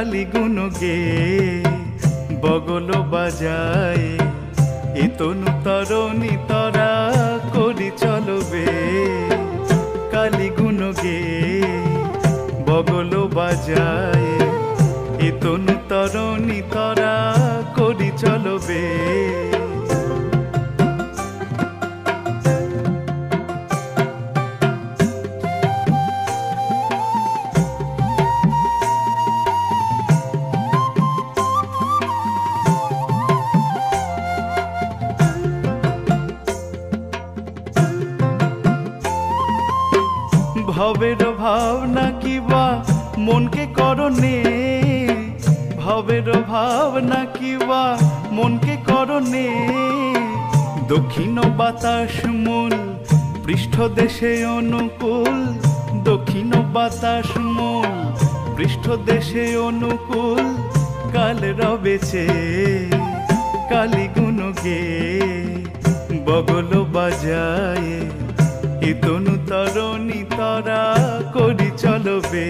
কালি গুণ গে বগল বাজায় এ তনু তরণী তরা করি চলবে কালি গুণ গে বগল বাজায় এ তনু তরণী তরা করি চলবে ভবের ভাবনা কিবা মনকে করনে ভবের ভাবনা কিবা মনকে করনে দক্ষিণ বাতাস মূল পৃষ্ঠদেশে অনুকূল দক্ষিণ বাতাস মূল পৃষ্ঠদেশে অনুকূল কাল রবেছে কালি গুণ গে বগল বাজায় এ তনু তরণী তরা করি চলবে।